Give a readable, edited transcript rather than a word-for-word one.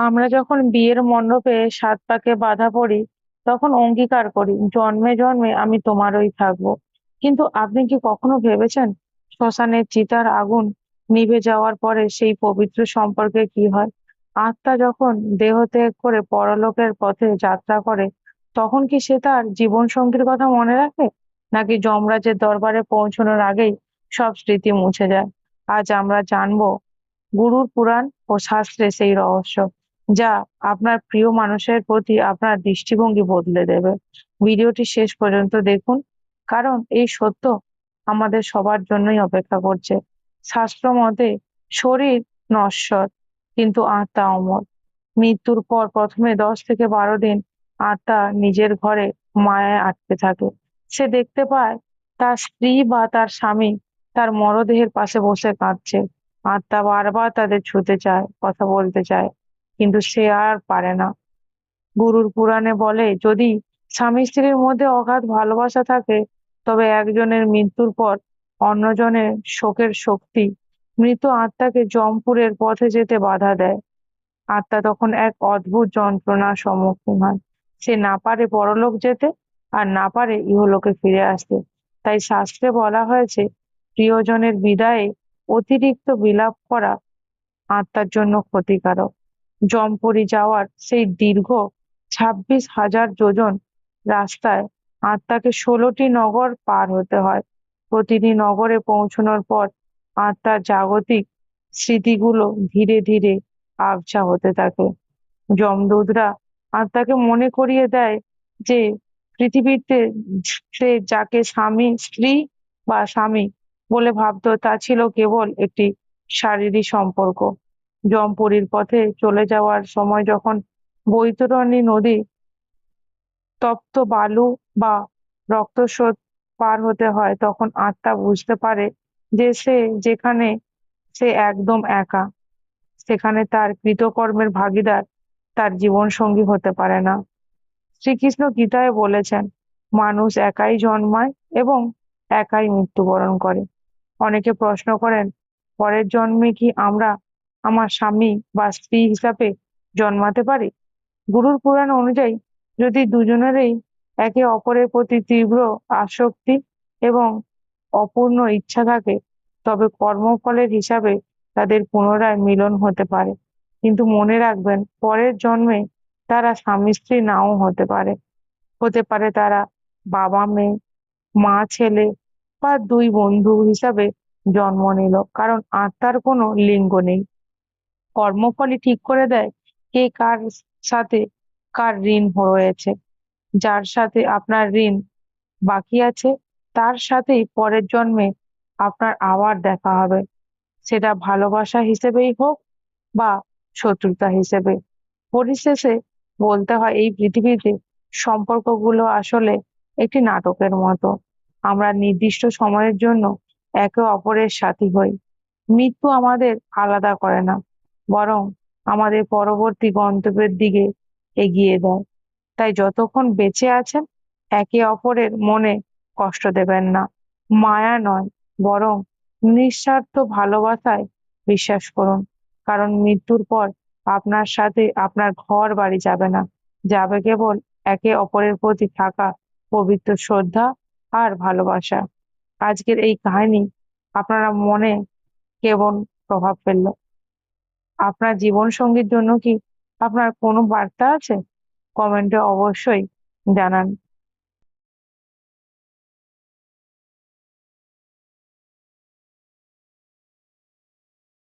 আমরা যখন বিয়ের মণ্ডপে ৭ পাকে বাঁধা পড়ি, তখন অঙ্গীকার করি, জন্মে জন্মে আমি তোমারই থাকবো। কিন্তু আপনি কি কখনো ভেবেছেন, শ্মশানের চিতার আগুন নিভে যাওয়ার পরে সেই পবিত্র সম্পর্কে কি হয়? আত্মা যখন দেহ ত্যাগ করে পরলোকের পথে যাত্রা করে, তখন কি সে তার জীবন সঙ্গীর কথা মনে রাখে? নাকি যমরাজের দরবারে পৌঁছানোর আগেই সব স্মৃতি মুছে যায়? আজ আমরা জানবো গুরুর পুরাণ ও শাস্ত্রে সেই রহস্য, যা আপনার প্রিয় মানুষের প্রতি আপনার দৃষ্টিভঙ্গি বদলে দেবে। ভিডিওটি শেষ পর্যন্ত দেখুন, কারণ এই সত্য আমাদের সবার জন্যই অপেক্ষা করছে। শাস্ত্র মতে শরীর নশ্বর, কিন্তু আত্মা অমর। মৃত্যুর পর প্রথমে 10 থেকে 12 দিন আত্মা নিজের ঘরে মায়ায় আটকে থাকে। সে দেখতে পায় তার স্ত্রী বা তার স্বামী তার মরদেহের পাশে বসে কাঁদছে। আত্মা বারবার তাদের ছুঁতে চায়, কথা বলতে চায়, কিন্তু সে আর পারে না। গুরুর পুরাণে বলে, যদি স্বামী স্ত্রীর মধ্যে অগাধ ভালোবাসা থাকে, তবে একজনের মৃত্যুর পর অন্যজনের শোকের শক্তি মৃত আত্মাকে যমপুরের পথে যেতে বাধা দেয়। আত্মা তখন এক অদ্ভুত যন্ত্রণার সম্মুখীন হয়। সে না পারে পরলোক যেতে, আর না পারে ইহলোকে ফিরে আসতে। তাই শাস্ত্রে বলা হয়েছে, প্রিয়জনের বিদায়ে অতিরিক্ত বিলাপ করা আত্মার জন্য ক্ষতিকারক। জমপুরি যাওয়ার সেই দীর্ঘ 26,000 যোজন রাস্তায় আত্মাকে 16টি নগর পার হতে হয়। প্রতিটি নগরে পৌঁছানোর পর আত্মার জাগতিক স্মৃতিগুলো ধীরে ধীরে আবছা হতে থাকে। যমদূতরা আত্মাকে মনে করিয়ে দেয় যে পৃথিবীতে সে যাকে স্বামী স্ত্রী বা স্বামী বলে ভাবতো, তা ছিল কেবল একটি শারীরিক সম্পর্ক। যমপুরীর পথে চলে যাওয়ার সময় যখন বৈতরণী নদী, তপ্ত বালু বা রক্তস্রোত পার হতে হয়, তখন আত্মা বুঝতে পারে যে যেখানে সে একদম একা, সেখানে তার কৃতকর্মের ভাগীদার তার জীবন সঙ্গী হতে পারে না। শ্রীকৃষ্ণ গীতায় বলেছেন, মানুষ একাই জন্মায় এবং একাই মৃত্যুবরণ করে। অনেকে প্রশ্ন করেন, পরের জন্মে কি আমরা আমার স্বামী বা স্ত্রী হিসাবে জন্মাতে পারি? গুরুর পুরাণ অনুযায়ী, যদি দুজনেরই একে অপরের প্রতি তীব্র আসক্তি এবং অপূর্ণ ইচ্ছা থাকে, তবে কর্মফলের হিসাবে তাদের পুনরায় মিলন হতে পারে। কিন্তু মনে রাখবেন, পরের জন্মে তারা স্বামী স্ত্রী নাও হতে পারে। হতে পারে তারা বাবা মেয়ে, মা ছেলে, বা দুই বন্ধু হিসাবে জন্ম নিল, কারণ আত্মার কোনো লিঙ্গ নেই। কর্মফলই ঠিক করে দেয় কে কার সাথে কার ঋণ রয়েছে। যার সাথে আপনার ঋণ বাকি আছে, তার সাথেই পরের জন্মে আপনার আবার দেখা হবে। সেটা ভালোবাসা হিসেবেই হোক বা শত্রুতা হিসেবে। পরিশেষে বলতে হয়, এই পৃথিবীতে সম্পর্কগুলো আসলে একটি নাটকের মতো। আমরা নির্দিষ্ট সময়ের জন্য একে অপরের সাথী হই। মৃত্যু আমাদের আলাদা করে না, বরং আমাদের পরবর্তী গন্তব্যের দিকে এগিয়ে দেয়। তাই যতক্ষণ বেঁচে আছেন, একে অপরের মনে কষ্ট দেবেন না। মায়া নয়, বরং নিঃস্বার্থ ভালোবাসায় বিশ্বাস করুন। কারণ মৃত্যুর পর আপনার সাথে আপনার ঘর বাড়ি যাবে না, যাবে কেবল একে অপরের প্রতি থাকা পবিত্র শ্রদ্ধা আর ভালোবাসা। আজকের এই কাহিনী আপনারা মনে কেমন প্রভাব ফেললো? আপনার জীবন সঙ্গীর জন্য কি আপনার কোনো বার্তা আছে? কমেন্টে অবশ্যই জানান।